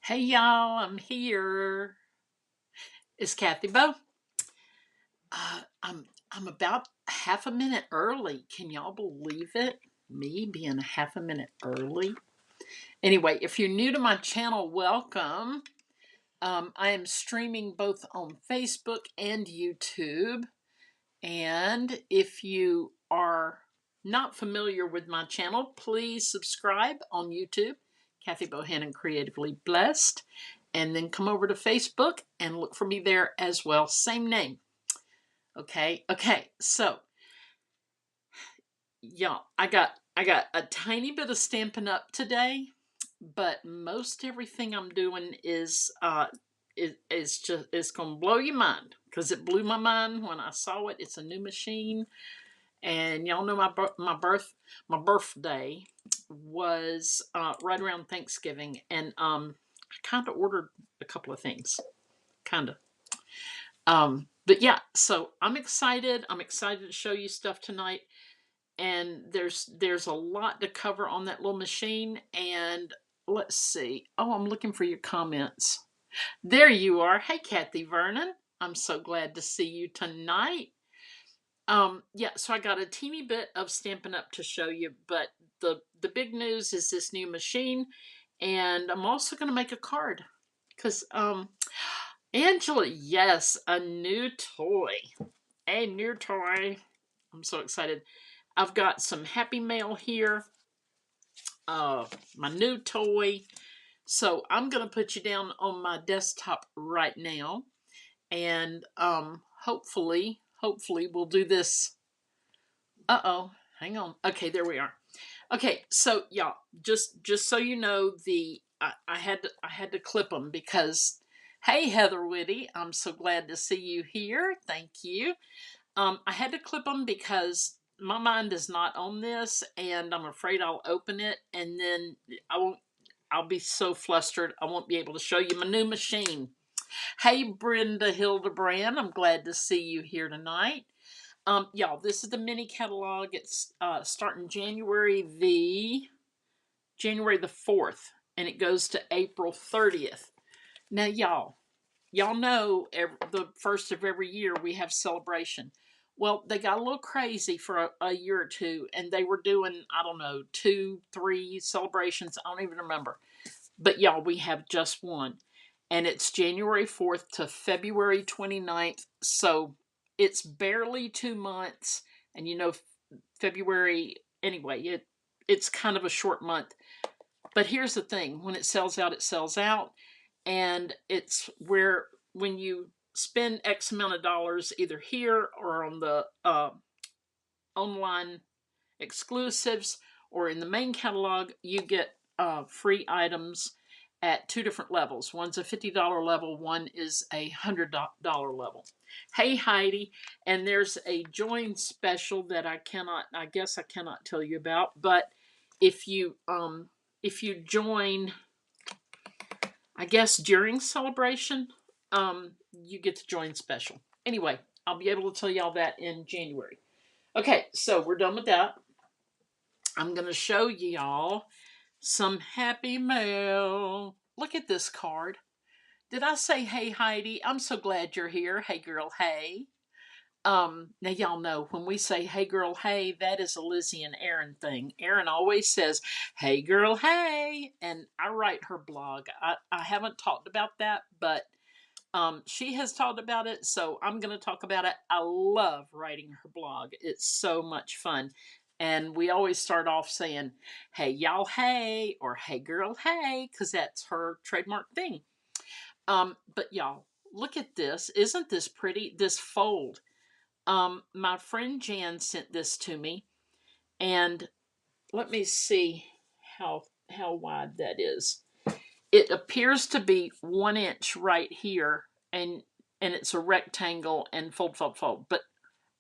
Hey y'all, I'm here. It's Kathy Bo. I'm about half a minute early. Can y'all believe it? Me being half a minute early. Anyway, if you're new to my channel, welcome. I am streaming both on Facebook and YouTube. And if you are not familiar with my channel, please subscribe on YouTube, Kathy Bohannon Creatively Blessed, and then come over to Facebook and look for me there as well. Same name. Okay. So, y'all, I got a tiny bit of Stampin' Up today, but most everything I'm doing is just it's gonna blow your mind because it blew my mind when I saw it. It's a new machine. And y'all know my birthday was right around Thanksgiving, and I kind of ordered a couple of things, kind of. But yeah, so I'm excited. I'm excited to show you stuff tonight, and there's a lot to cover on that little machine. And let's see. Oh, I'm looking for your comments. There you are. Hey, Kathy Vernon. I'm so glad to see you tonight. Yeah, so I got a teeny bit of Stampin' Up to show you, but the big news is this new machine, and I'm also going to make a card because Angela, yes, a new toy. I'm so excited. I've got some Happy Mail here, my new toy. So I'm going to put you down on my desktop right now, and hopefully we'll do this. Uh-oh, hang on. Okay, there we are. Okay, so y'all, just so you know, I had to clip them because, hey, Heather Whitty, I'm so glad to see you here. Thank you. I had to clip them because my mind is not on this, and I'm afraid I'll open it, and then I won't. I'll be so flustered I won't be able to show you my new machine. Hey, Brenda Hildebrand, I'm glad to see you here tonight. Y'all, this is the mini catalog. It's starting January the 4th, and it goes to April 30th. Now, y'all know the first of every year we have celebration. Well, they got a little crazy for a year or two, and they were doing, I don't know, 2, 3 celebrations. I don't even remember. But y'all, we have just one. And it's January 4th to February 29th. So it's barely 2 months. And February, anyway, it's kind of a short month. But here's the thing, when it sells out, it sells out. And it's where when you spend X amount of dollars either here or on the online exclusives or in the main catalog, you get free items at two different levels. One's a $50 level, one is a $100 level. Hey, Heidi, and there's a join special that I guess I cannot tell you about, but if you join, I guess during celebration, you get the join special. Anyway, I'll be able to tell you all that in January. Okay, so we're done with that. I'm going to show y'all some Happy Mail. Look at this card. Did I say hey, Heidi? I'm so glad you're here. Hey, girl, hey. Now y'all know when we say hey girl hey, that is a Lizzie and Erin thing. Erin always says hey girl hey, and I write her blog. I haven't talked about that, but she has talked about it, so I'm going to talk about it. I love writing her blog. It's so much fun. And we always start off saying, hey, y'all, hey, or hey, girl, hey, because that's her trademark thing. But y'all, look at this. Isn't this pretty? This fold. My friend Jan sent this to me, and let me see how wide that is. It appears to be 1 inch right here, and it's a rectangle and fold. But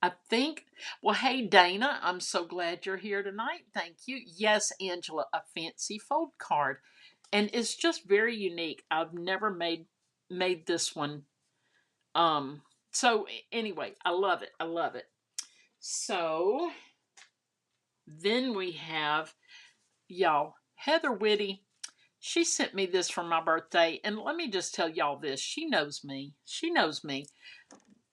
I think, well, hey Dana, I'm so glad you're here tonight. Thank you. Yes, Angela, a fancy fold card, and it's just very unique. I've never made this one. So anyway, I love it. I love it. So then we have, y'all, Heather Whitty. She sent me this for my birthday, and let me just tell y'all this. She knows me. She knows me.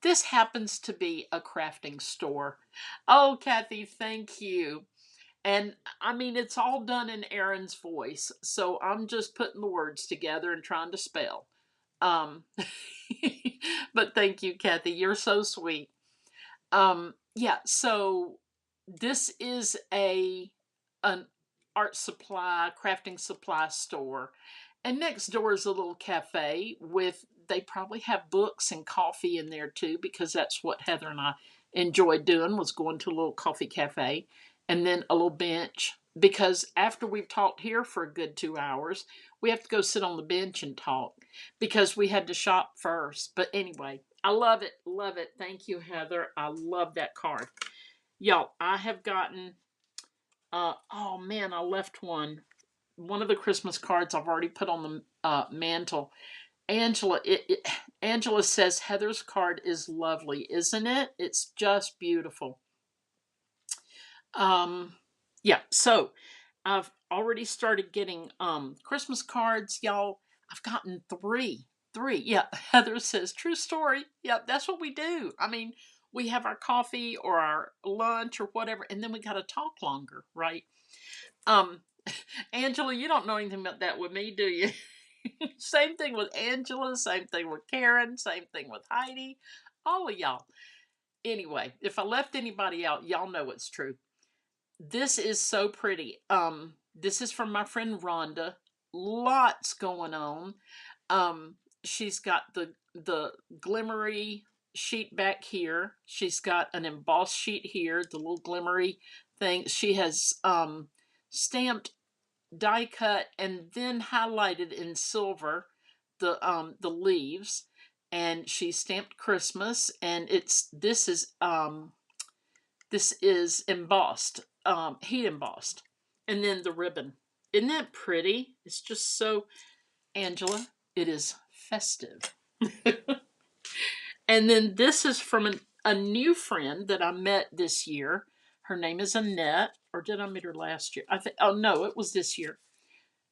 This happens to be a crafting store. Oh, Kathy, thank you. And I mean, it's all done in Erin's voice, so I'm just putting the words together and trying to spell. Um, but thank you, Kathy. You're so sweet. Yeah, so this is an art supply, crafting supply store. And next door is a little cafe with they probably have books and coffee in there too, because that's what Heather and I enjoyed doing was going to a little coffee cafe and then a little bench. Because after we've talked here for a good 2 hours, we have to go sit on the bench and talk because we had to shop first. But anyway, I love it. Love it. Thank you, Heather. I love that card. Y'all, I have gotten, oh man, I left one. One of the Christmas cards I've already put on the mantle. Angela says Heather's card is lovely, isn't it? It's just beautiful. Um, yeah, so I've already started getting Christmas cards, y'all. I've gotten three. Three. Yeah, Heather says, true story. Yeah, that's what we do. I mean, we have our coffee or our lunch or whatever, and then we gotta talk longer, right? Um, Angela, you don't know anything about that with me, do you? Same thing with Angela, same thing with Karen, same thing with Heidi, all of y'all. Anyway, if I left anybody out, y'all know it's true. This is so pretty. This is from my friend Rhonda. Lots going on. Um, she's got the glimmery sheet back here. She's got an embossed sheet here, the little glimmery thing. She has stamped, die cut, and then highlighted in silver the leaves. And she stamped Christmas, and this is embossed, heat embossed. And then the ribbon. Isn't that pretty? It's just so, Angela, it is festive. And then this is from a new friend that I met this year. Her name is Annette, or did I meet her last year? I think, oh no, it was this year.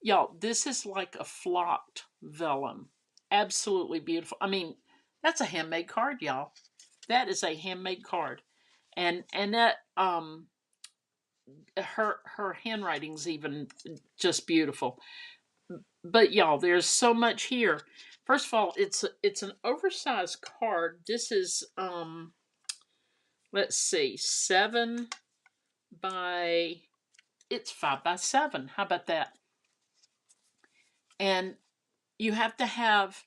Y'all, this is like a flocked vellum. Absolutely beautiful. I mean, that's a handmade card, y'all. That is a handmade card. And Annette, her handwriting's even just beautiful. But y'all, there's so much here. First of all, it's an oversized card. This is let's see, 7 by it's 5 by 7. How about that? And you have to have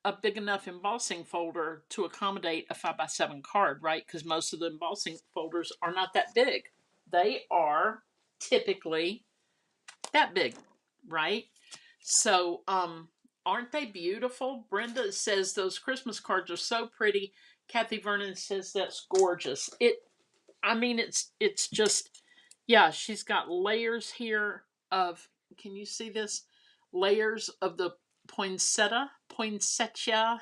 a big enough embossing folder to accommodate a 5 by 7 card, right? Because most of the embossing folders are not that big. They are typically that big, right? So, aren't they beautiful? Brenda says those Christmas cards are so pretty. Kathy Vernon says that's gorgeous. I mean, it's just, yeah. She's got layers here of. Can you see this? Layers of the poinsettia,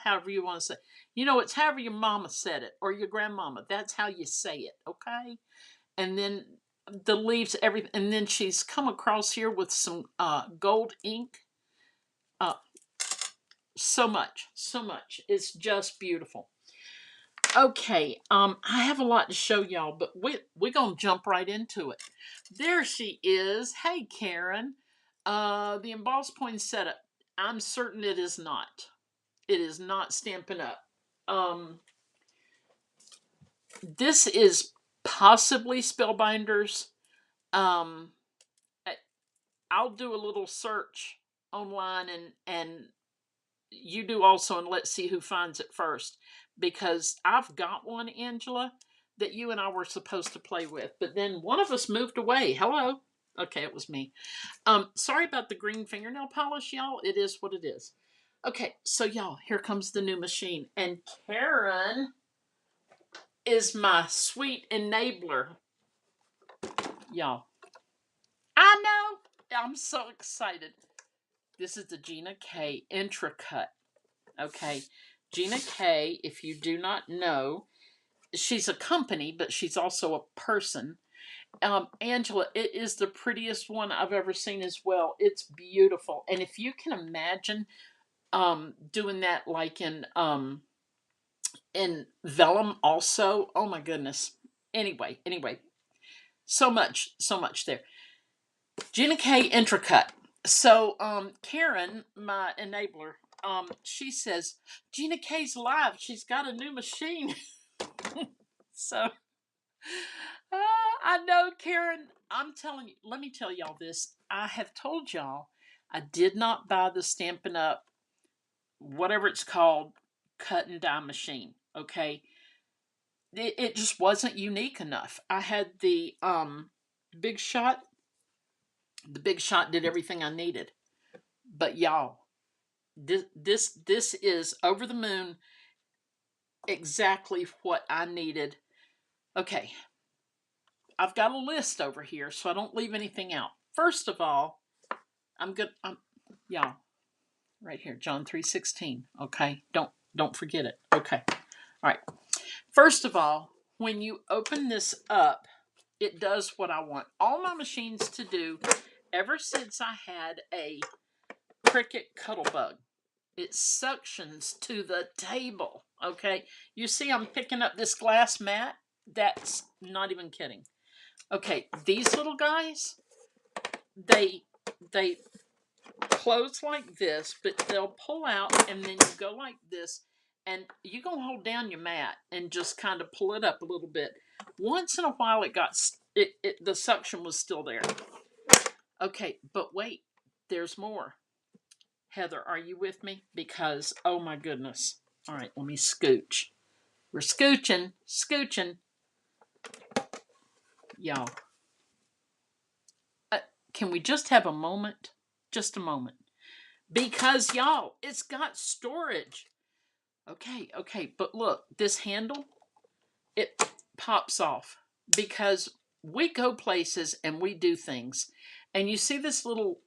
however you want to say. You know, it's however your mama said it or your grandmama. That's how you say it, okay? And then the leaves, everything, and then she's come across here with some gold ink. Uh, so much, so much. It's just beautiful. Okay, I have a lot to show y'all, but we're gonna jump right into it. There she is. Hey, Karen. The embossed poinsettia. I'm certain it is not. It is not Stampin' Up. Um, this is possibly Spellbinders. Um, I'll do a little search online and you do also, and let's see who finds it first, because I've got one, Angela, that you and I were supposed to play with, but then one of us moved away. Hello. Okay, it was me. Sorry about the green fingernail polish, y'all. It is what it is. Okay, so y'all, here comes the new machine, and Karen is my sweet enabler, y'all. I know. I'm so excited. This is the Gina K Intracut. Okay, Gina K, if you do not know, she's a company, but she's also a person. Angela, it is the prettiest one I've ever seen as well. It's beautiful. And if you can imagine doing that like in vellum also, oh my goodness. Anyway, so much there. Gina K intracut. So Karen, my enabler, she says Gina K's live. She's got a new machine. So I know, Karen. I'm telling you, let me tell y'all this. I have told y'all I did not buy the Stampin' Up, whatever it's called, cut and die machine. Okay. It just wasn't unique enough. I had the Big Shot. The Big Shot did everything I needed. But y'all, this is over the moon, exactly what I needed. Okay, I've got a list over here so I don't leave anything out. First of all, y'all, right here, John 3:16. Okay, don't forget it. Okay, all right. First of all, when you open this up, it does what I want all my machines to do. Ever since I had a Cricut Cuttlebug, it suctions to the table. Okay, you see I'm picking up this glass mat. That's not even kidding. Okay, these little guys, they close like this, but they'll pull out and then you go like this, and you gonna hold down your mat and just kind of pull it up a little bit. Once in a while the suction was still there. Okay, but wait, there's more. Heather, are you with me? Because oh my goodness. All right, let me scooch. We're scooching, y'all. Can we just have a moment? Just a moment. Because y'all, it's got storage. Okay, but look, this handle, it pops off because we go places and we do things. And you see this little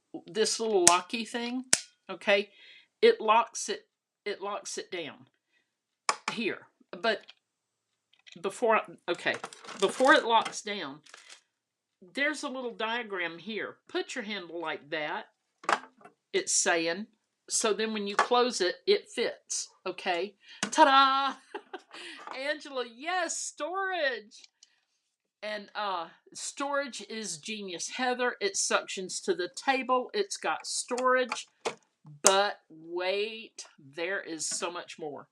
locky thing, okay? It locks it down here. But before it locks down, there's a little diagram here. Put your handle like that. It's saying, so then when you close it, it fits. Okay. Ta-da! Angela, yes, storage. And storage is genius. Heather, it suctions to the table. It's got storage. But wait, there is so much more.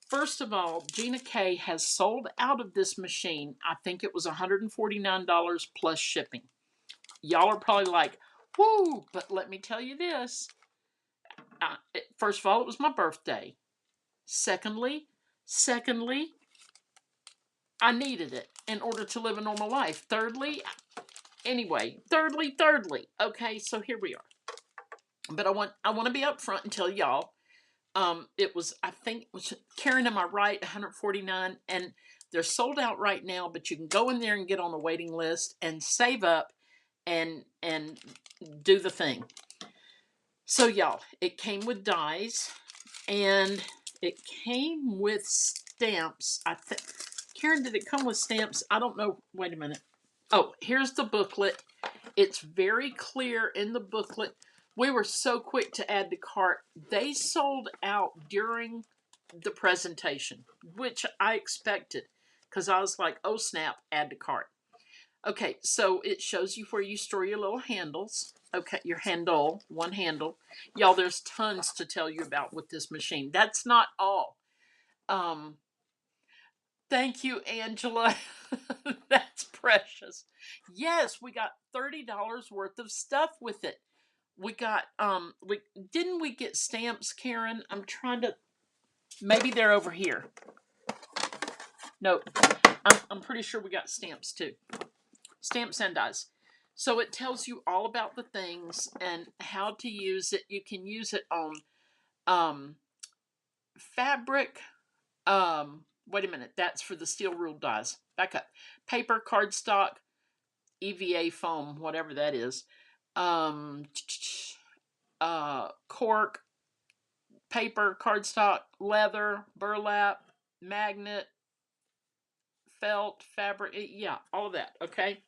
First of all, Gina K has sold out of this machine. I think it was $149 plus shipping. Y'all are probably like, whoo, but let me tell you this. First of all, it was my birthday. Secondly, I needed it in order to live a normal life. Thirdly, okay, so here we are. But I want to be upfront and tell y'all, it was, I think, Karen, am I right? 149, and they're sold out right now. But you can go in there and get on the waiting list and save up and do the thing. So y'all, it came with dies and it came with stamps. I think, Karen, did it come with stamps? I don't know. Wait a minute. Oh, here's the booklet. It's very clear in the booklet. We were so quick to add to cart. They sold out during the presentation, which I expected because I was like, oh snap, add to cart. Okay, so it shows you where you store your little handles. Okay, your handle, one handle. Y'all, there's tons to tell you about with this machine. That's not all. Thank you, Angela. That's precious. Yes, we got $30 worth of stuff with it. We got we get stamps, Karen? I'm trying to, maybe they're over here. Nope. I'm pretty sure we got stamps too. Stamps and dies. So it tells you all about the things and how to use it. You can use it on fabric. Wait a minute. That's for the steel ruled dies. Back up. Paper, cardstock, EVA foam, whatever that is. Cork, paper, cardstock, leather, burlap, magnet, felt, fabric. Yeah, all of that. Okay.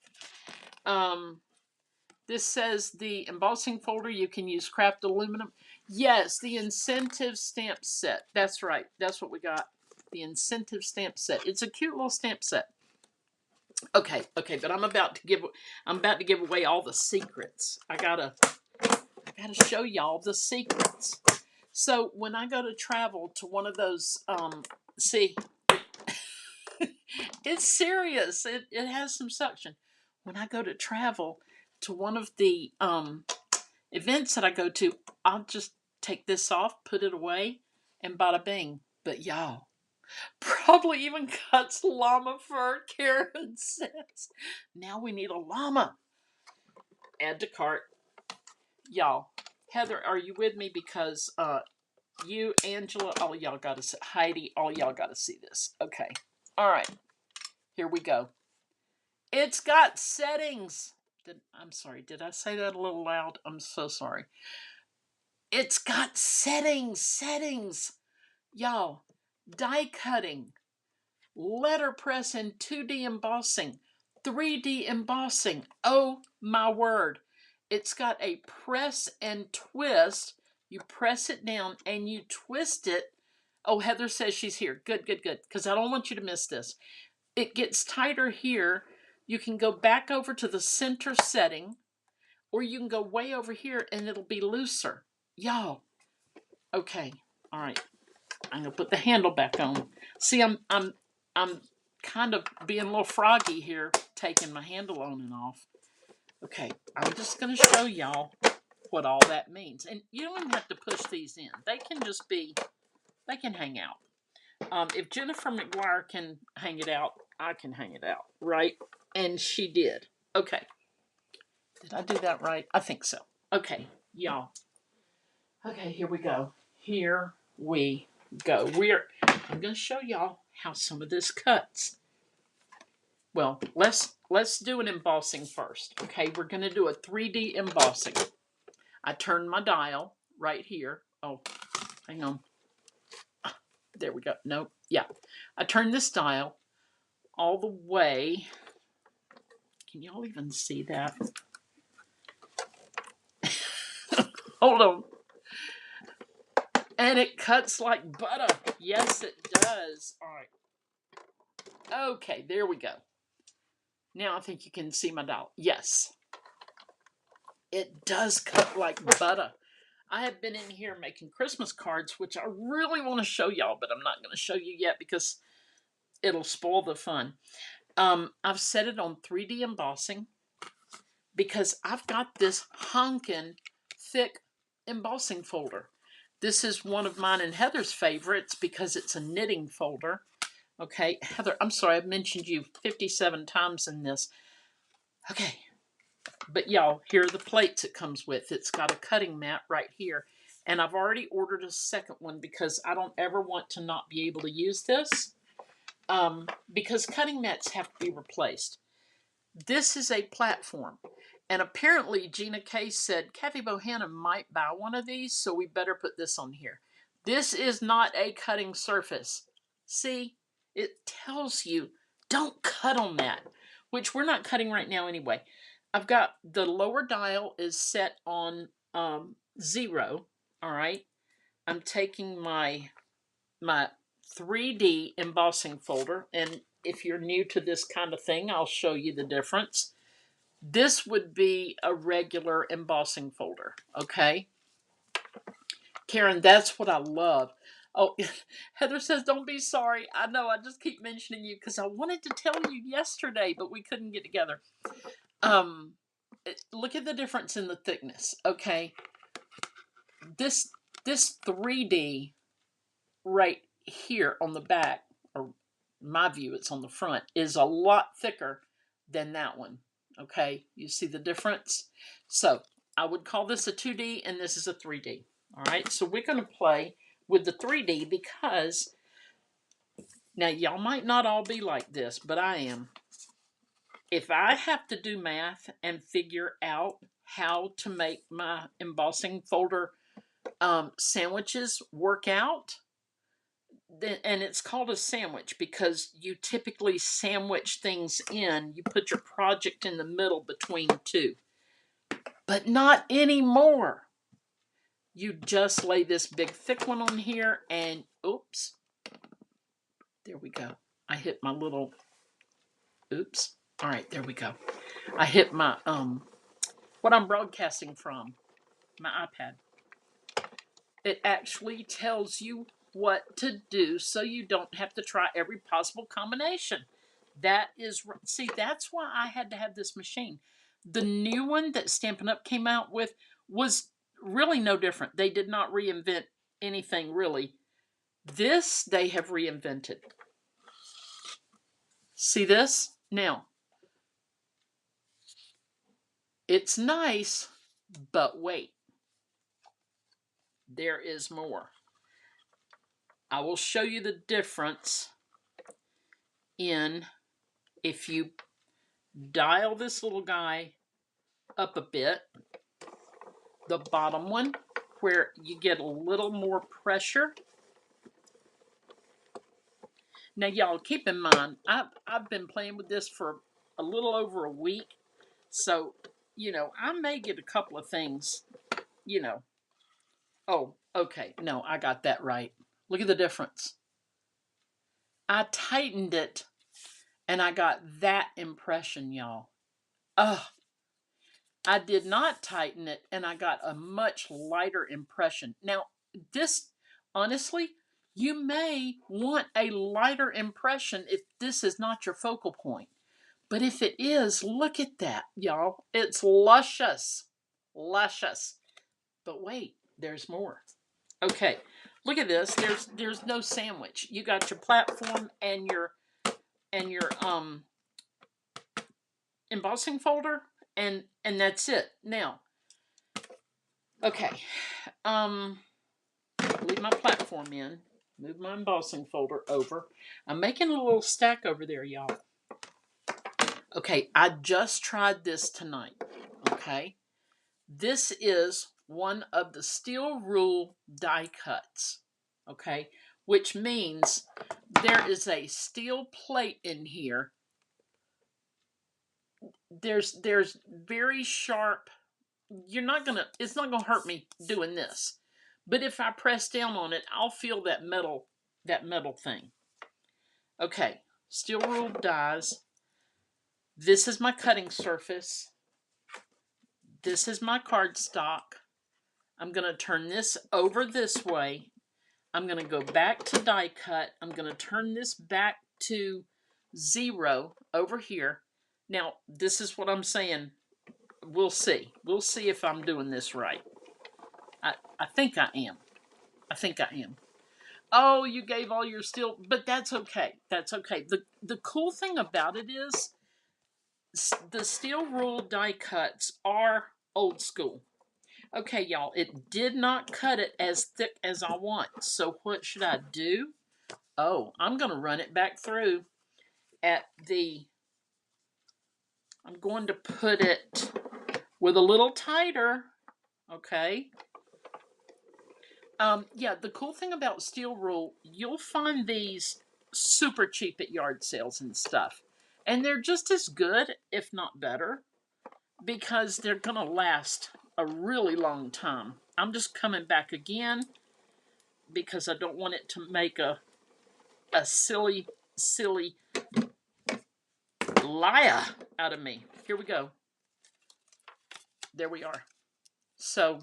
This says the embossing folder, you can use craft aluminum. Yes, the incentive stamp set. That's right. That's what we got. The incentive stamp set. It's a cute little stamp set. Okay, but I'm about to give away all the secrets. I gotta show y'all the secrets. So when I go to travel to one of those, see, it's serious. It has some suction. When I go to travel to one of the events that I go to, I'll just take this off, put it away, and bada bing. But y'all, probably even cuts llama fur, Karen says. Now we need a llama. Add to cart. Y'all, Heather, are you with me? Because you, Angela, all y'all got to see, Heidi, all y'all got to see this. Okay. All right. Here we go. It's got settings. I'm sorry. Did I say that a little loud? I'm so sorry. It's got settings. Y'all, die cutting, letterpress and 2D embossing, 3D embossing. Oh my word. It's got a press and twist. You press it down and you twist it. Oh, Heather says she's here. Good. Because I don't want you to miss this. It gets tighter here. You can go back over to the center setting, or you can go way over here and it'll be looser. Y'all. Okay. All right. I'm gonna put the handle back on. See, I'm kind of being a little froggy here, taking my handle on and off. Okay, I'm just gonna show y'all what all that means. And you don't even have to push these in. They can just be, they can hang out. If Jennifer McGuire can hang it out, I can hang it out, right? And she did. Okay. Did I do that right? I think so. Okay, y'all. Okay, here we go. Here we go. I'm going to show y'all how some of this cuts. Well, let's do an embossing first. Okay, we're going to do a 3D embossing. I turn my dial right here. Oh, hang on. There we go. Nope. Yeah. I turn this dial all the way. Can y'all even see that? Hold on. And it cuts like butter. Yes, it does. All right. Okay, there we go. Now I think you can see my dial. Yes. It does cut like butter. I have been in here making Christmas cards, which I really want to show y'all, but I'm not going to show you yet because it'll spoil the fun. I've set it on 3D embossing because I've got this honkin' thick embossing folder. This is one of mine and Heather's favorites because it's a knitting folder. Okay, Heather, I'm sorry, I've mentioned you 57 times in this. Okay, but y'all, here are the plates it comes with. It's got a cutting mat right here. And I've already ordered a second one because I don't ever want to not be able to use this. Because cutting mats have to be replaced. This is a platform. And apparently Gina K said Kathy Bohannon might buy one of these, so we better put this on here. This is not a cutting surface. See, it tells you don't cut on that, which we're not cutting right now anyway. I've got the lower dial is set on 0. All right. I'm taking my 3D embossing folder, and if you're new to this kind of thing, I'll show you the difference. This would be a regular embossing folder, okay? Karen, that's what I love. Oh, Heather says, don't be sorry. I know, I just keep mentioning you because I wanted to tell you yesterday, but we couldn't get together. Look at the difference in the thickness, okay? This 3D right here on the back, or my view, it's on the front, is a lot thicker than that one. Okay, you see the difference? So I would call this a 2D and this is a 3D. All right, so we're going to play with the 3D because now y'all might not all be like this, but I am. If I have to do math and figure out how to make my embossing folder sandwiches work out, and it's called a sandwich because you typically sandwich things in. You put your project in the middle between two, but not anymore. You just lay this big thick one on here and oops, there we go. I hit my little, oops. All right, there we go. I hit my, what I'm broadcasting from, my iPad. It actually tells you what to do so you don't have to try every possible combination. That is, see, that's why I had to have this machine. The new one that Stampin' Up! Came out with was really no different. They did not reinvent anything really. This they have reinvented. See this? Now, it's nice, but wait. There is more. I will show you the difference in if you dial this little guy up a bit, the bottom one, where you get a little more pressure. Now, y'all, keep in mind, I've been playing with this for a little over a week, so, you know, I may get a couple of things, you know. Oh, okay, no, I got that right. Look at the difference. I tightened it, and I got that impression, y'all. Ugh. I did not tighten it, and I got a much lighter impression. Now, this, honestly, you may want a lighter impression if this is not your focal point. But if it is, look at that, y'all. It's luscious. Luscious. But wait, there's more. Okay, look at this. There's no sandwich. You got your platform and your embossing folder, and that's it. Now, okay, leave my platform in, move my embossing folder over. I'm making a little stack over there, y'all. Okay, I just tried this tonight. Okay, this is one of the steel rule die cuts. Okay, which means there is a steel plate in here. There's very sharp. It's not gonna hurt me doing this, but if I press down on it, I'll feel that metal thing. Okay, steel rule dies. This is my cutting surface. This is my cardstock. I'm gonna turn this over this way. I'm gonna go back to die cut. I'm gonna turn this back to 0 over here. Now, this is what I'm saying. We'll see. We'll see if I'm doing this right. I think I am. I think I am. Oh, you gave all your steel, but that's okay. That's okay. The cool thing about it is the steel rule die cuts are old school. Okay, y'all, it did not cut it as thick as I want. So what should I do? Oh, I'm going to run it back through at the, I'm going to put it with a little tighter. Okay. Yeah, the cool thing about steel rule, you'll find these super cheap at yard sales and stuff. And they're just as good, if not better, because they're going to last a really long time. I'm just coming back again because I don't want it to make a silly liar out of me. Here we go. There we are. So,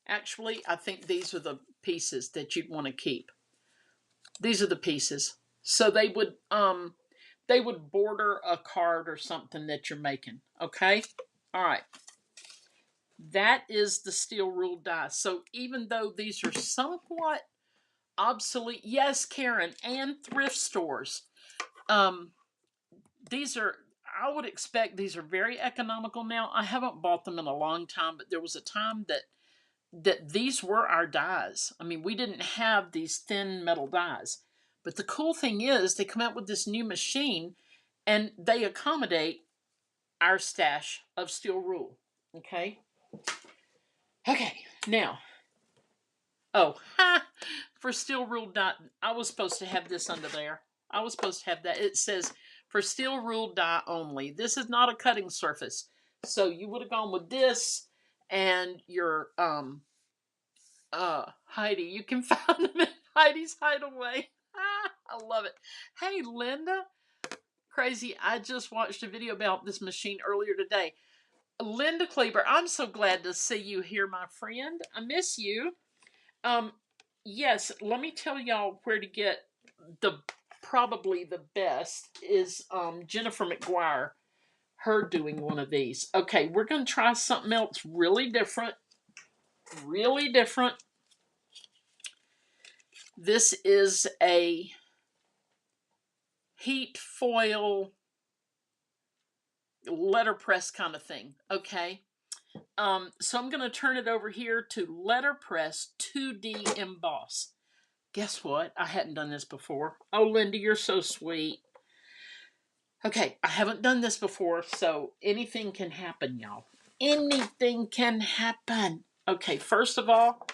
actually, I think these are the pieces that you'd want to keep. These are the pieces. So they would border a card or something that you're making. Okay? All right. That is the steel rule die. So even though these are somewhat obsolete, yes, Karen, and thrift stores, these are, I would expect these are very economical now. I haven't bought them in a long time, but there was a time that these were our dies. I mean, we didn't have these thin metal dies. But the cool thing is they come out with this new machine and they accommodate our stash of steel rule. Okay? Okay, now. Oh, for steel ruled die. I was supposed to have this under there. I was supposed to have that. It says for steel ruled die only. This is not a cutting surface. So you would have gone with this and your Heidi. You can find them in Heidi's Hideaway. I love it. Hey Linda. Crazy. I just watched a video about this machine earlier today. Linda Kleber, I'm so glad to see you here, my friend. I miss you. Yes, let me tell y'all where to get probably the best is Jennifer McGuire, her doing one of these. Okay, we're going to try something else really different. Really different. This is a heat foil letterpress kind of thing. Okay. So I'm going to turn it over here to letterpress 2D emboss. Guess what? I hadn't done this before. Oh, Linda, you're so sweet. Okay, I haven't done this before, so anything can happen, y'all. Anything can happen. Okay, first of all,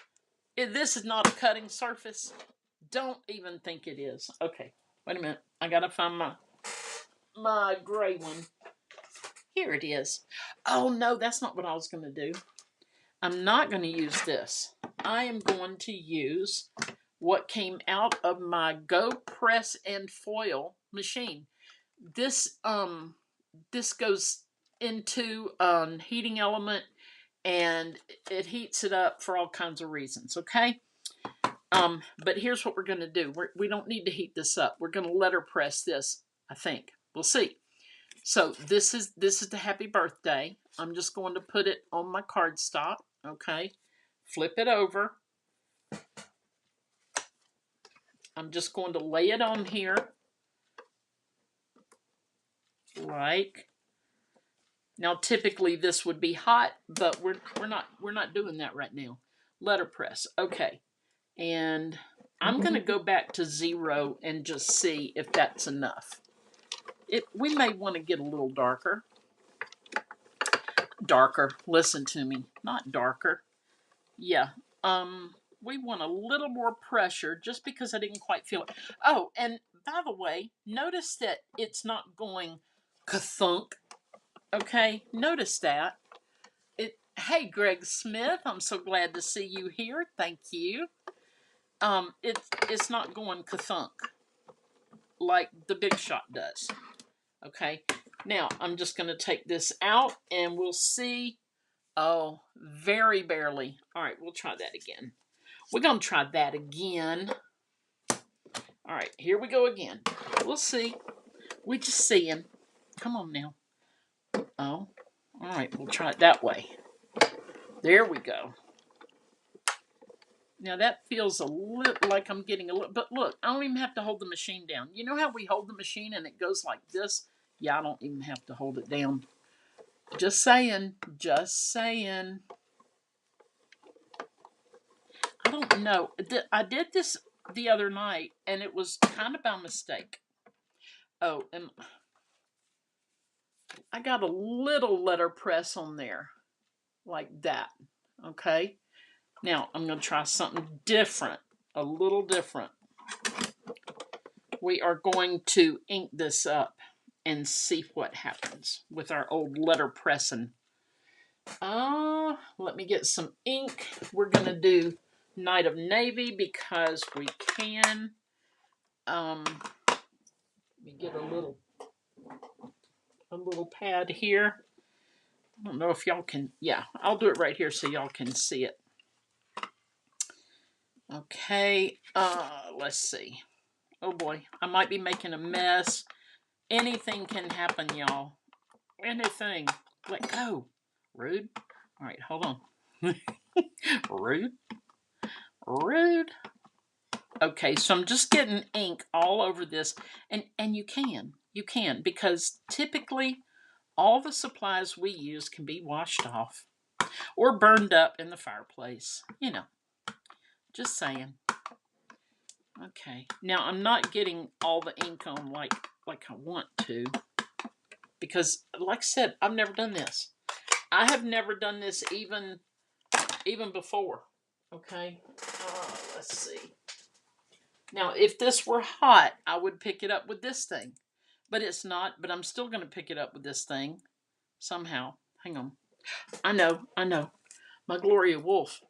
this is not a cutting surface. Don't even think it is. Okay, wait a minute. I gotta find my gray one. Here it is. Oh, no, that's not what I was going to do. I'm not going to use this. I am going to use what came out of my Go Press and Foil machine. This goes into a heating element and it heats it up for all kinds of reasons, okay? But here's what we're going to do. We don't need to heat this up. We're going to letterpress this, I think. We'll see. So this is the happy birthday. I'm just going to put it on my cardstock, okay? Flip it over. I'm just going to lay it on here. Like. Now typically this would be hot, but we're not doing that right now. Letterpress. Okay. And I'm going to go back to 0 and just see if that's enough. We may want to get a little darker. Darker. Listen to me. Not darker. Yeah. We want a little more pressure just because I didn't quite feel it. Oh, and by the way, notice that it's not going ka-thunk. Okay? Notice that. Hey, Greg Smith. I'm so glad to see you here. Thank you. It's not going ka-thunk like the Big Shot does. Okay? Now, I'm just going to take this out and we'll see. Oh, very barely. All right, we'll try that again. We're going to try that again. All right, here we go again. We'll see. We're just seeing. Come on now. Oh, all right, we'll try it that way. There we go. Now that feels a little like I'm getting a little, but look, I don't even have to hold the machine down. You know how we hold the machine and it goes like this? Yeah, I don't even have to hold it down. Just saying. Just saying. I don't know. I did this the other night and it was kind of by mistake. Oh, and I got a little letterpress on there like that. Okay. Now I'm going to try something different, a little different. We are going to ink this up and see what happens with our old letterpressing. Let me get some ink. We're going to do Night of Navy because we can. Let me get a little pad here. I don't know if y'all can. Yeah, I'll do it right here so y'all can see it. Okay, let's see. Oh boy, I might be making a mess. Anything can happen, y'all. Anything. Let go. Rude. All right, hold on. Rude. Rude. Okay, so I'm just getting ink all over this. And you can, because typically all the supplies we use can be washed off or burned up in the fireplace. You know, just saying. Okay, now I'm not getting all the ink on like I want to, because like I said, I've never done this. I have never done this even before. Okay, let's see. Now, if this were hot, I would pick it up with this thing. But it's not, but I'm still going to pick it up with this thing somehow. Hang on. I know. My Gloria Wolf.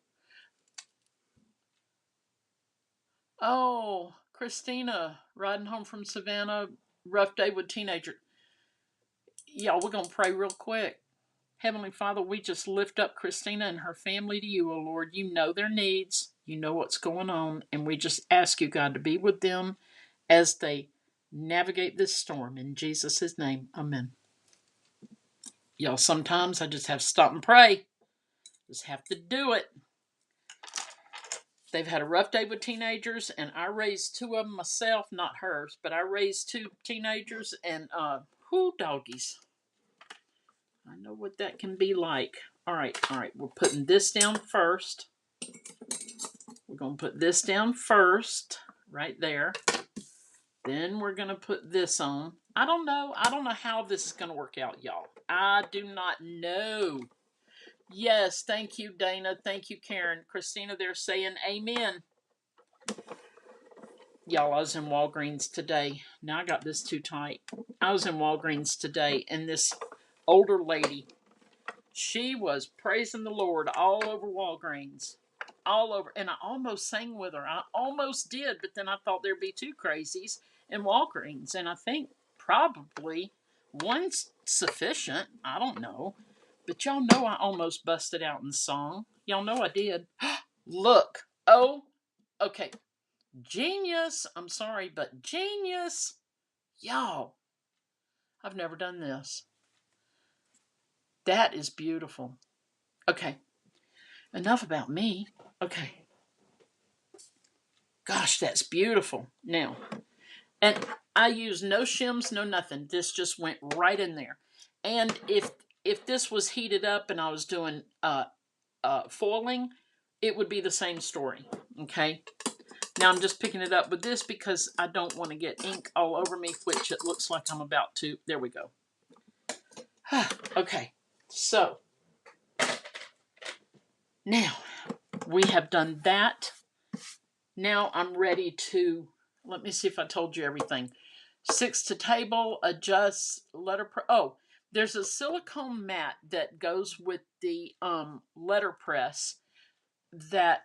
Oh, Christina, riding home from Savannah, rough day with teenager. Y'all, we're going to pray real quick. Heavenly Father, we just lift up Christina and her family to you, O Lord. You know their needs. You know what's going on. And we just ask you, God, to be with them as they navigate this storm. In Jesus' name, amen. Y'all, sometimes I just have to stop and pray. Just have to do it. They've had a rough day with teenagers, and I raised two of them myself, not hers, but I raised two teenagers, and whoo, doggies. I know what that can be like. All right, we're putting this down first. We're going to put this down first, right there. Then we're going to put this on. I don't know how this is going to work out, y'all. I do not know. Yes, thank you, Dana. Thank you, Karen. Christina, they're saying amen. Y'all, I was in Walgreens today. Now I got this too tight. I was in Walgreens today, and this older lady, she was praising the Lord all over Walgreens. All over. And I almost sang with her. I almost did, but then I thought there'd be two crazies in Walgreens. And I think probably one's sufficient. I don't know. But y'all know I almost busted out in song. Y'all know I did. Look. Oh, okay. Genius. I'm sorry, but genius. Y'all, I've never done this. That is beautiful. Okay. Enough about me. Okay. Gosh, that's beautiful. Now, and I use no shims, no nothing. This just went right in there. And if this was heated up and I was doing foiling, it would be the same story. Okay. Now I'm just picking it up with this because I don't want to get ink all over me, which it looks like I'm about to. There we go. Okay. So now we have done that. Now I'm ready to, let me see if I told you everything. 6 to table, adjust, oh, there's a silicone mat that goes with the letterpress that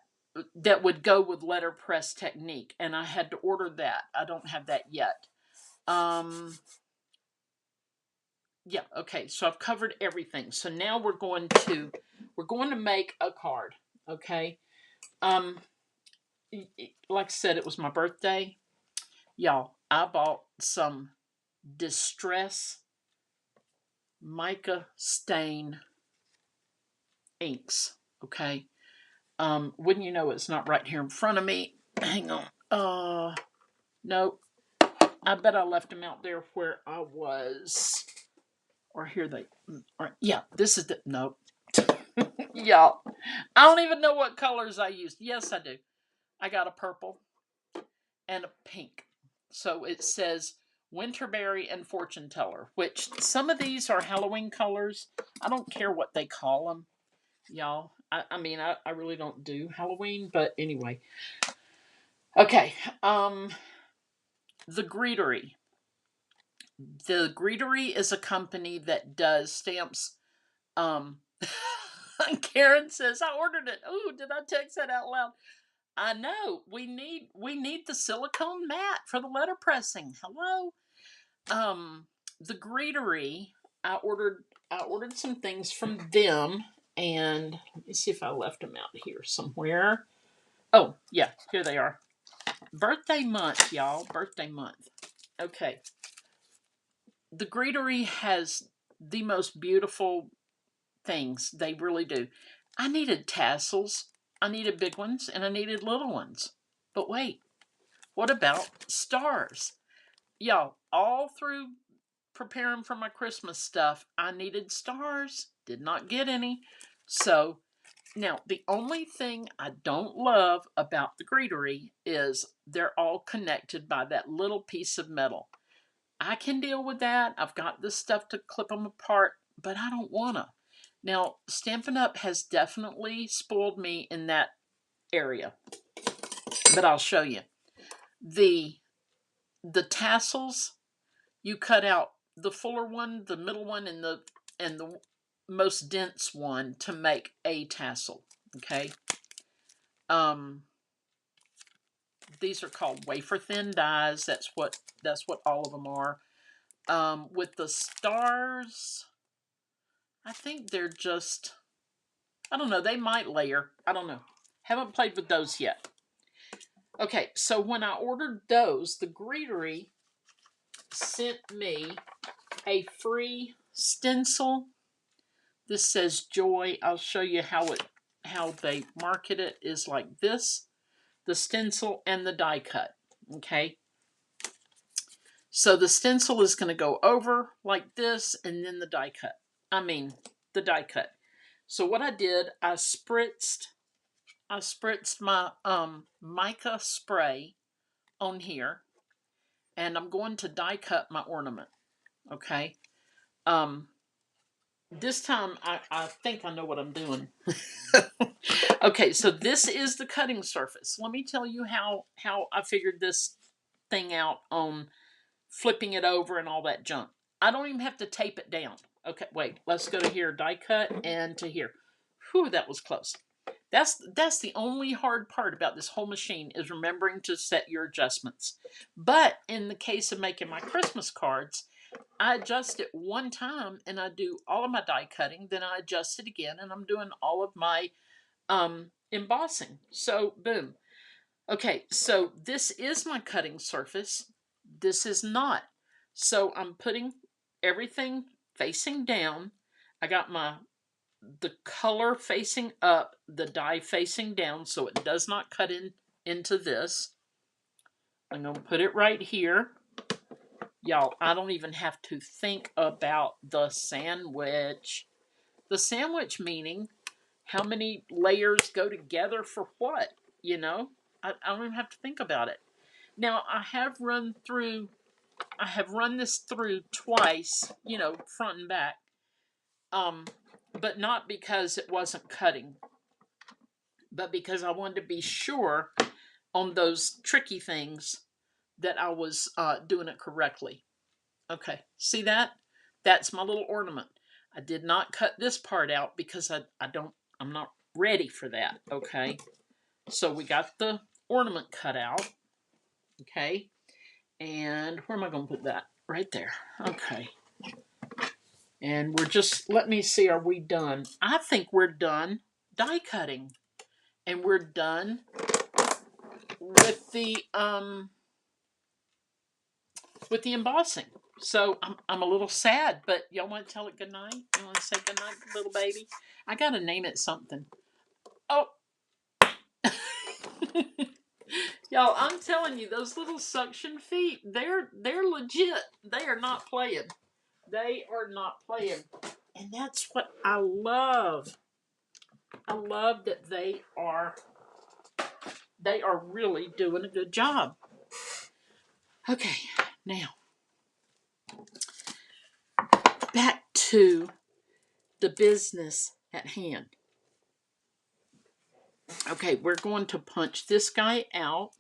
would go with letterpress technique, and I had to order that. I don't have that yet. Yeah, okay, so I've covered everything. So now we're going to make a card, okay? Like I said, it was my birthday. Y'all, I bought some Distress mica stain inks, okay? Wouldn't you know, it's not right here in front of me. Hang on. No. I bet I left them out there where I was. Or here they are. Yeah, this is the, no. Y'all, I don't even know what colors I used. Yes, I do. I got a purple and a pink. So it says Winterberry and Fortune Teller, which some of these are Halloween colors. I don't care what they call them, y'all. I mean, I really don't do Halloween, but anyway. Okay, the Greetery. The Greetery is a company that does stamps. Karen says, I ordered it. Oh, did I text that out loud? I know. We need the silicone mat for the letter pressing. Hello? The Greetery, I ordered some things from them, and let me see if I left them out here somewhere. Oh, yeah, here they are. Birthday month, y'all. Birthday month. Okay. The Greetery has the most beautiful things. They really do. I needed tassels. I needed big ones, and I needed little ones. But wait, what about stars? Y'all, all through preparing for my Christmas stuff, I needed stars. Did not get any. So, now, the only thing I don't love about the Greetery is they're all connected by that little piece of metal. I can deal with that. I've got this stuff to clip them apart, but I don't want to. Now, Stampin' Up! Has definitely spoiled me in that area, but I'll show you. The tassels, you cut out the fuller one, the middle one, and the most dense one to make a tassel. Okay. These are called wafer thin dies. That's what all of them are. With the stars, I think they're just, I don't know, they might layer. I don't know. Haven't played with those yet. Okay, so when I ordered those, the greetery sent me a free stencil. This says Joy. I'll show you how they market it is like this. The stencil and the die cut. Okay. So the stencil is going to go over like this, and then the die cut. The die cut. So what I did, I spritzed my mica spray on here, and I'm going to die cut my ornament. Okay. This time I think I know what I'm doing. Okay, so this is the cutting surface. Let me tell you how I figured this thing out on flipping it over and all that junk. I don't even have to tape it down. Okay, wait, let's go to here, die cut, and to here. Whew, that was close. That's the only hard part about this whole machine is remembering to set your adjustments. But in the case of making my Christmas cards, I adjust it one time and I do all of my die cutting, then I adjust it again and I'm doing all of my embossing. So boom. Okay, so this is my cutting surface. This is not. So I'm putting everything facing down. I got the color facing up, the die facing down, so it does not cut into this. I'm going to put it right here. Y'all, I don't even have to think about the sandwich. The sandwich meaning how many layers go together for what, you know? I don't even have to think about it. Now, I have run this through twice, front and back. But not because it wasn't cutting, but because I wanted to be sure on those tricky things that I was doing it correctly. Okay, see that? That's my little ornament. I did not cut this part out because I'm not ready for that, okay? So we got the ornament cut out, okay? And where am I going to put that? Right there. Okay. And we're just, let me see, are we done? I think we're done die cutting. And we're done with the embossing. So I'm a little sad, but y'all want to tell it goodnight? You want to say goodnight, little baby? I got to name it something. Oh. Y'all, I'm telling you, those little suction feet, they're legit. They are not playing. They are not playing. And that's what I love. I love that they are really doing a good job. Okay, now back to the business at hand. Okay, we're going to punch this guy out.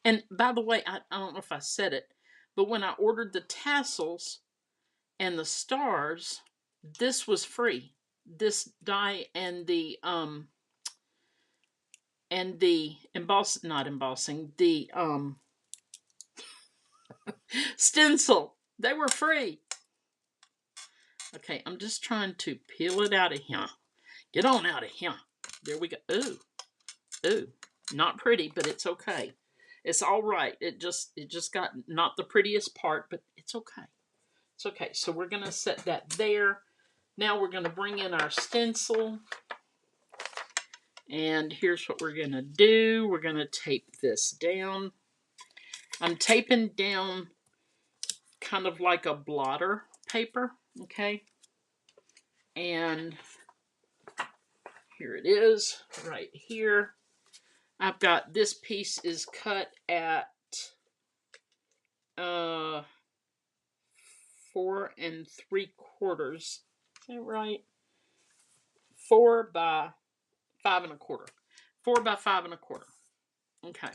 And by the way, I don't know if I said it, but when I ordered the tassels and the stars, this was free. This die and the not embossing, the stencil, they were free. Okay, I'm just trying to peel it out of here. Get on out of here. There we go. Ooh, not pretty, but it's okay. It's all right. It just got not the prettiest part, but it's okay. It's okay. So we're going to set that there. Now we're going to bring in our stencil. And here's what we're going to do. We're going to tape this down. I'm taping down kind of like a blotter paper, okay? And here it is, right here. I've got this piece is cut at 4 3/4. Is that right? 4 by 5 1/4. 4 by 5 1/4. Okay.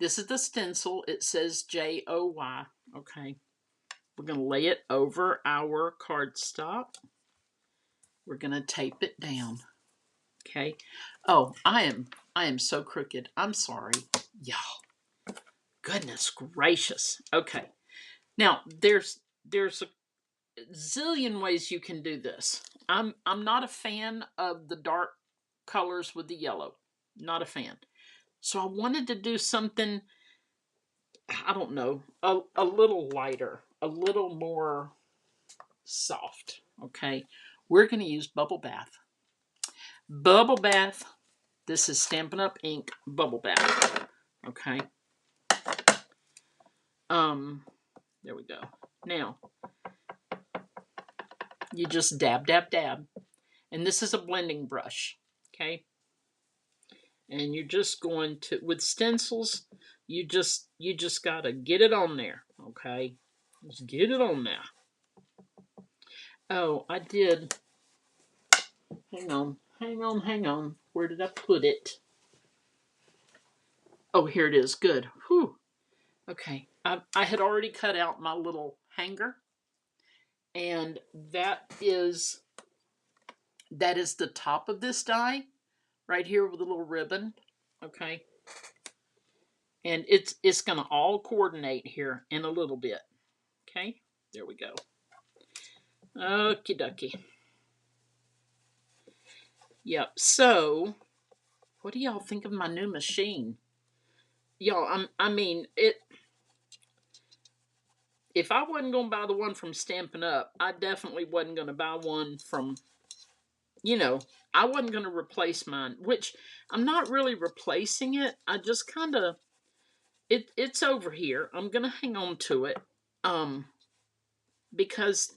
This is the stencil. It says JOY. Okay. We're going to lay it over our cardstock. We're going to tape it down. Okay. Oh, I am so crooked. I'm sorry, y'all. Goodness gracious. Okay. Now there's a zillion ways you can do this. I'm not a fan of the dark colors with the yellow. Not a fan. So I wanted to do something, I don't know, a little lighter, a little more soft. Okay. We're going to use Bubble Bath. Bubble Bath. This is Stampin' Up! Ink Bubble Bath. Okay. There we go. Now, you just dab, dab, dab. And this is a blending brush. Okay. And you're just going to, with stencils, you just got to get it on there. Okay. Just get it on there. Oh, I did. Hang on. Where did I put it? Oh, here it is. Good. Whew. Okay. I had already cut out my little hanger. And that is the top of this die. Right here with a little ribbon. Okay. And it's going to all coordinate here in a little bit. Okay. There we go. Okie dokie. Yep. So, what do y'all think of my new machine? Y'all, I mean, if I wasn't going to buy the one from Stampin' Up, I definitely wasn't going to buy one from, I wasn't going to replace mine, which I'm not really replacing it. I just kind of, it's over here. I'm going to hang on to it. Because,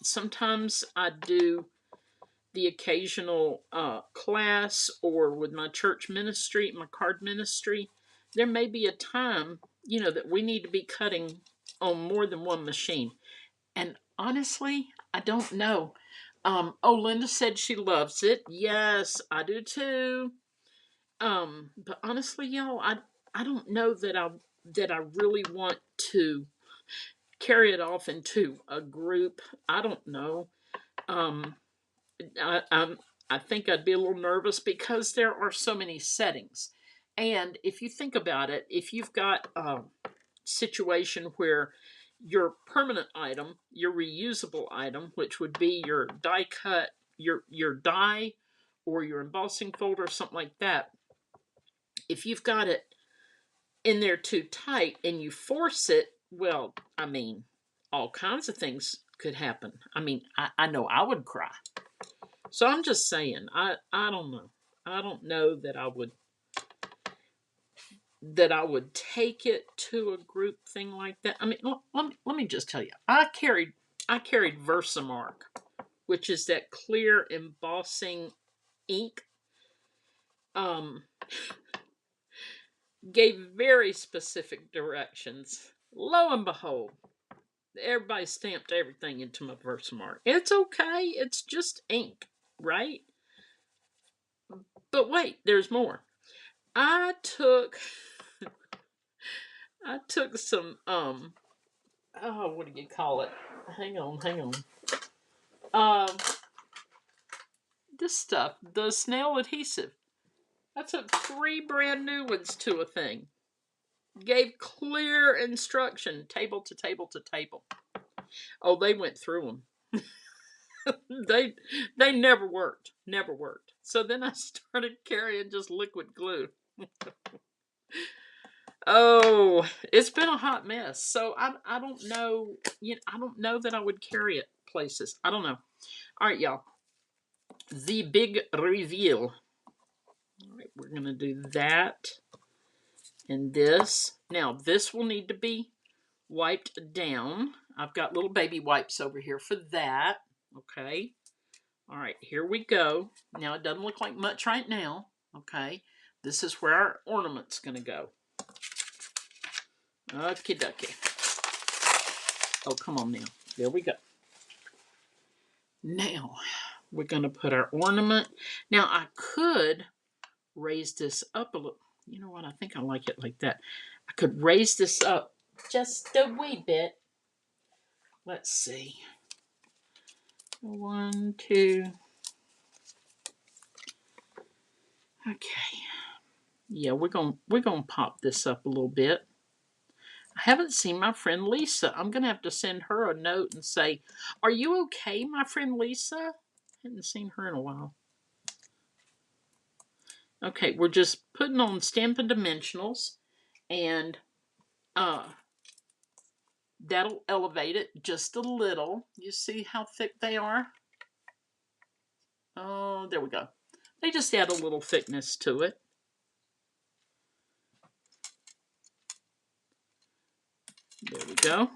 sometimes I do the occasional class, or with my church ministry, my card ministry, there may be a time, that we need to be cutting on more than one machine. And honestly, I don't know. Linda said she loves it. Yes, I do too. But honestly, y'all, I don't know that I really want to carry it off into a group. I don't know. I think I'd be a little nervous because there are so many settings. And if you think about it, if you've got a situation where your permanent item, your reusable item, which would be your die cut, your die, or your embossing folder, or something like that, if you've got it in there too tight and you force it, well, I mean, all kinds of things could happen. I mean, I know I would cry. So I'm just saying, I don't know. I don't know that I would take it to a group thing like that. I mean, let me just tell you, I carried Versamark, which is that clear embossing ink. Gave very specific directions. Lo and behold, everybody stamped everything into my Versamark. It's okay. It's just ink, right? But wait, there's more. I took some what do you call it? Hang on. This stuff, the snail adhesive. I took 3 brand new ones to a thing. Gave clear instruction, table to table to table. Oh, they went through them. they never worked. So then I started carrying just liquid glue. Oh, it's been a hot mess. So I don't know. I don't know that I would carry it places. I don't know. All right, y'all. The big reveal. All right, we're gonna do that and this. Now this will need to be wiped down. I've got little baby wipes over here for that. Okay. All right, here we go. Now it doesn't look like much right now. Okay. This is where our ornament's gonna go. Okie dokie. Oh, come on now. There we go. Now, we're going to put our ornament. Now, I could raise this up a little. You know what? I think I like it like that. I could raise this up just a wee bit. Let's see. 1, 2. Okay. Yeah, we're gonna pop this up a little bit. I haven't seen my friend Lisa. I'm gonna have to send her a note and say, "Are you okay, my friend Lisa?" Haven't seen her in a while. Okay, we're just putting on Stampin' Dimensionals, and that'll elevate it just a little. You see how thick they are? Oh, there we go. They just add a little thickness to it. There we go.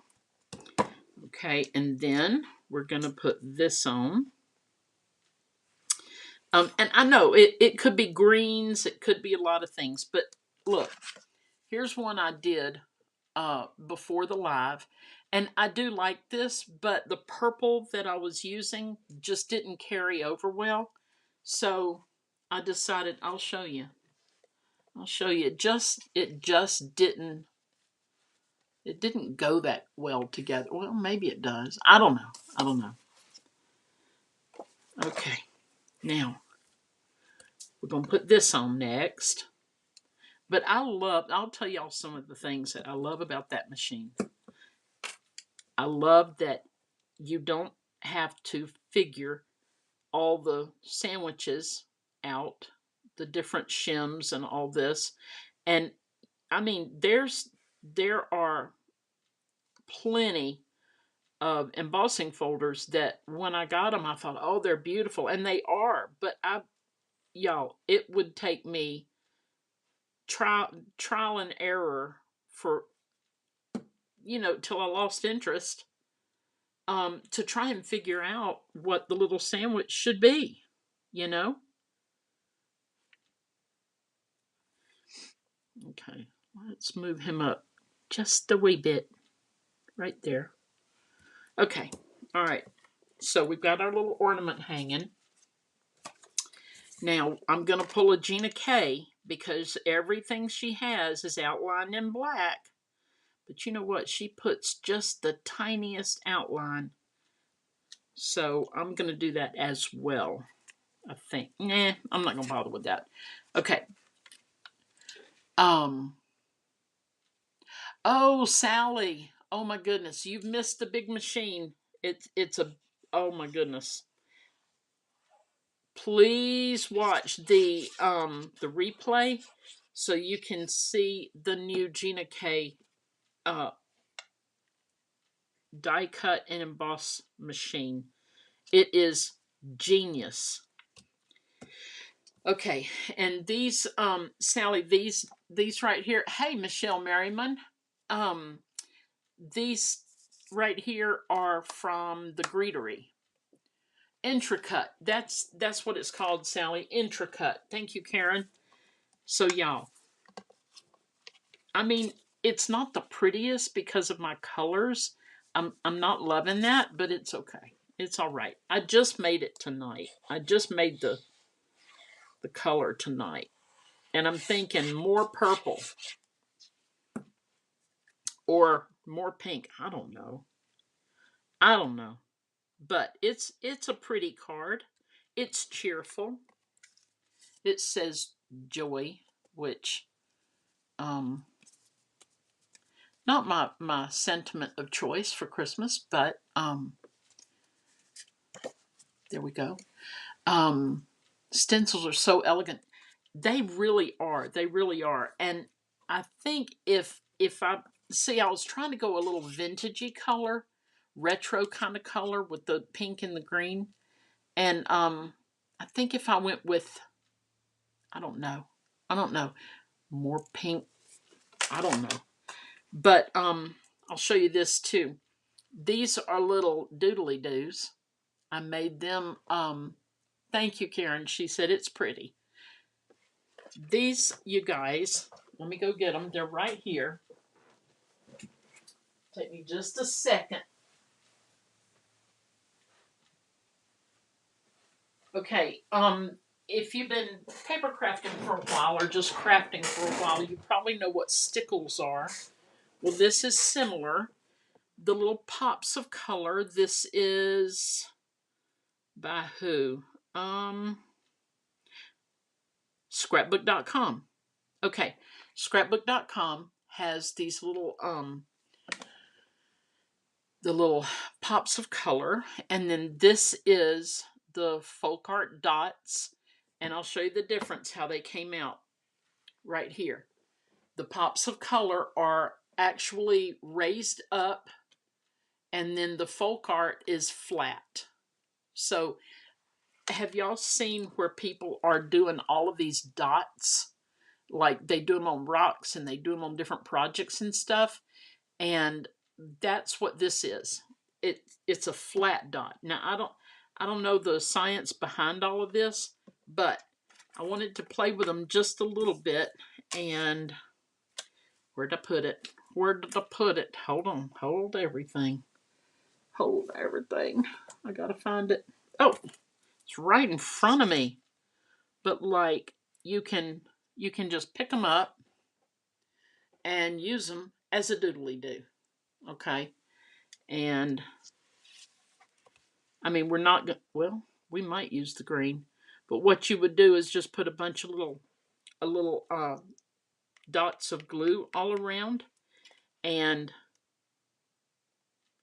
Okay, and then we're going to put this on. And I know it could be greens, it could be a lot of things, but look, here's one I did before the live, and I do like this, but the purple that I was using just didn't carry over well, so I decided I'll show you. I'll show you. It just didn't. It didn't go that well together. Well, maybe it does. I don't know. I don't know. Okay, now we're gonna put this on next. But I'll tell y'all some of the things that I love about that machine. I love that you don't have to figure all the sandwiches out, the different shims and all this. And I mean, there are plenty of embossing folders that when I got them, I thought, oh, they're beautiful. And they are. But y'all, it would take me trial and error for, till I lost interest, to try and figure out what the little sandwich should be, you know? Okay, let's move him up just a wee bit right there. Okay, all right. So we've got our little ornament hanging. Now I'm going to pull a Gina K because everything she has is outlined in black. But you know what? She puts just the tiniest outline. So I'm going to do that as well. I think. Nah, I'm not going to bother with that. Okay. Oh, Sally. Oh my goodness. You've missed the big machine. It's a oh my goodness. Please watch the replay so you can see the new Gina K die cut and emboss machine. It is genius. Okay, and these Sally, these right here. Hey, Michelle Merriman. Um these right here are from the Greetery. Intricate. That's what it's called, Sally. Intricate. Thank you, Karen. So y'all, I mean, it's not the prettiest because of my colors. I'm not loving that, but it's okay. It's all right. I just made it tonight. I just made the color tonight. And I'm thinking more purple or more pink. I don't know. I don't know. But it's a pretty card. It's cheerful. It says joy, which not my sentiment of choice for Christmas, but there we go. Stencils are so elegant. They really are. They really are. And I think if I see, I was trying to go a little vintagey color, retro kind of color with the pink and the green. And I think if I went with, I don't know. I don't know. More pink. I don't know. But I'll show you this too. These are little doodly doos. I made them. Thank you, Karen. She said it's pretty. These, you guys, let me go get them. They're right here. Take me just a second. Okay. if you've been paper crafting for a while or just crafting for a while, you probably know what stickles are. Well, this is similar. The little pops of color. This is by who? Scrapbook.com. Okay, Scrapbook.com has these little the little pops of color, and then this is the folk art dots, and I'll show you the difference how they came out right here. The pops of color are actually raised up, and then the folk art is flat. So have y'all seen where people are doing all of these dots? Like they do them on rocks and they do them on different projects and stuff. And that's what this is. It's a flat dot. Now I don't know the science behind all of this, but I wanted to play with them just a little bit. And where'd I put it? Where did I put it? Hold on. Hold everything. Hold everything. I gotta find it. Oh, it's right in front of me. But like you can just pick them up and use them as a doodly do. Okay. And I mean, we're not well, we might use the green, but what you would do is just put a bunch of little dots of glue all around and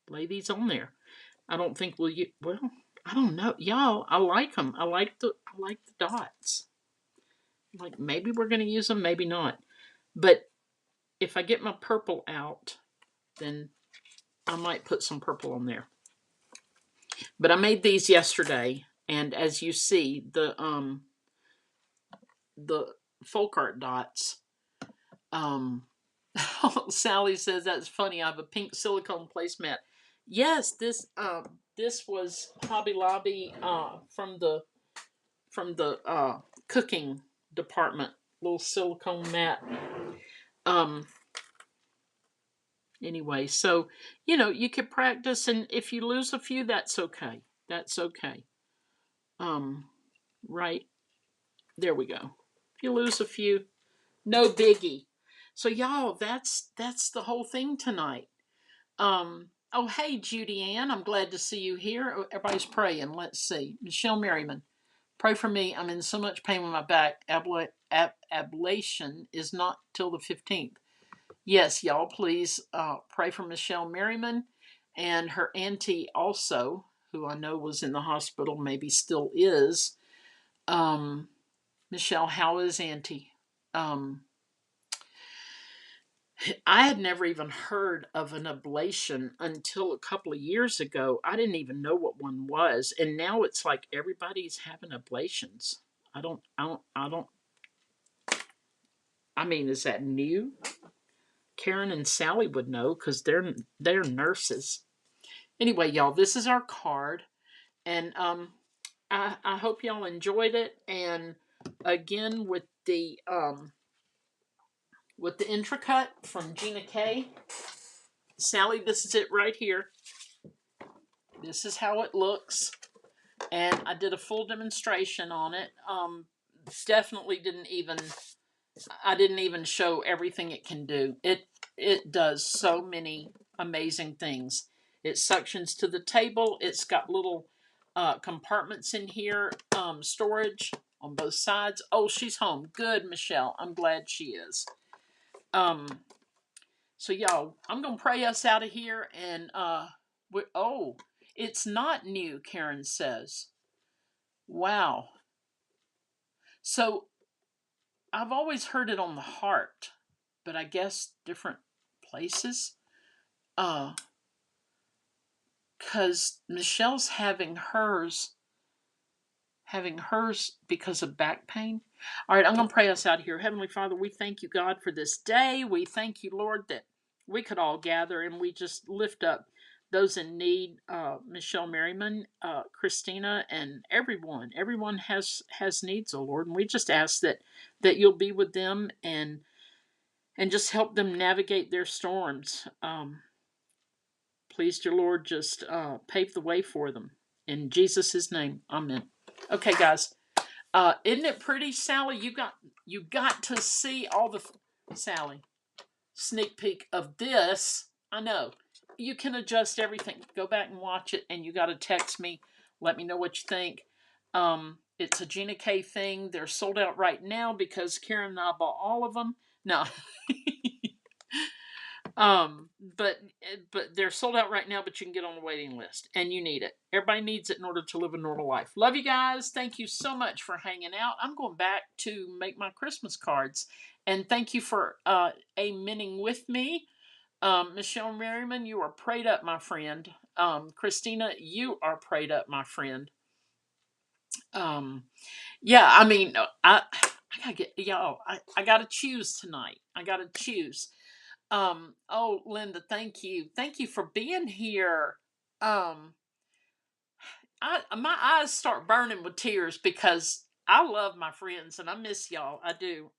lay these on there. I don't think we'll use, well, I don't know, y'all. I like them. I like the dots. Like maybe we're gonna use them, maybe not. But if I get my purple out, then I might put some purple on there. But I made these yesterday, and as you see, the folk art dots. Sally says that's funny. I have a pink silicone placemat. Yes, this was Hobby Lobby from the cooking department. Little silicone mat. Anyway, so you could practice, and if you lose a few, that's okay. That's okay. Right there we go. If you lose a few, no biggie. So y'all, that's the whole thing tonight. Oh hey Judy Ann, I'm glad to see you here. Oh, everybody's praying. Let's see. Michelle Merriman, pray for me. I'm in so much pain with my back. Ablation is not till the 15th. Yes, y'all, please pray for Michelle Merriman and her auntie also, who I know was in the hospital, maybe still is. Michelle, how is auntie? I had never even heard of an ablation until a couple of years ago. I didn't even know what one was, and now it's like everybody's having ablations. I don't. I mean, is that new? Karen and Sally would know because they're nurses. Anyway, y'all, this is our card, and I hope y'all enjoyed it. And again, with the intracut from Gina K. Sally, this is it right here. This is how it looks, and I did a full demonstration on it. Definitely I didn't even show everything it can do. It does so many amazing things. It suctions to the table. It's got little compartments in here, storage on both sides. Oh, she's home. Good, Michelle. I'm glad she is. So y'all, I'm gonna pray us out of here, and it's not new, Karen says. Wow. So I've always heard it on the heart, but I guess different places. Cause Michelle's having hers because of back pain. All right, I'm going to pray us out here. Heavenly Father, we thank you, God, for this day. We thank you, Lord, that we could all gather and we just lift up those in need. Michelle Merriman, Christina, and everyone. Everyone has needs, oh Lord, and we just ask that you'll be with them and just help them navigate their storms. Please, dear Lord, just pave the way for them. In Jesus' name, amen. Okay, guys. Isn't it pretty, Sally? You got to see all the Sally sneak peek of this. I know you can adjust everything. Go back and watch it, and you got to text me. Let me know what you think. It's a Gina K thing. They're sold out right now because Karen and I bought all of them. No. Um, but but they're sold out right now, but you can get on the waiting list, and you need it. Everybody needs it in order to live a normal life. Love you guys. Thank you so much for hanging out. I'm going back to make my Christmas cards, and thank you for amening with me. Michelle Merriman, you are prayed up, my friend. Christina, you are prayed up, my friend. Um, yeah, I mean, I gotta get y'all. I gotta choose tonight. I gotta choose. Oh, Linda, thank you for being here. Um, my eyes start burning with tears because I love my friends and I miss y'all. I do.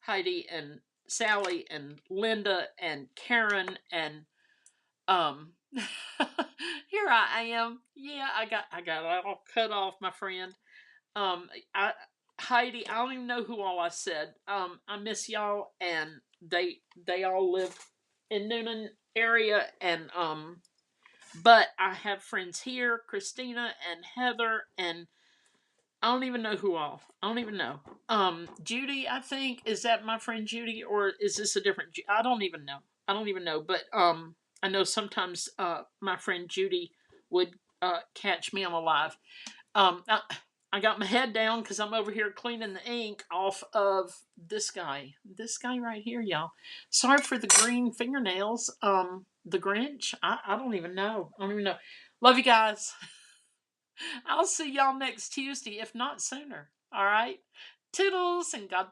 Heidi and Sally and Linda and Karen and um. here I am. Yeah, I got it all cut off, my friend. I Heidi, I don't even know who all I said. I miss y'all, and they all live in Noonan area, and but I have friends here, Christina and Heather, and I don't even know who all. I don't even know. Judy, I think is that my friend Judy, or is this a different? I don't even know. I don't even know, but I know sometimes my friend Judy would catch me on a live. I got my head down because I'm over here cleaning the ink off of this guy. This guy right here, y'all. Sorry for the green fingernails. The Grinch. I don't even know. I don't even know. Love you guys. I'll see y'all next Tuesday, if not sooner. All right. Toodles and God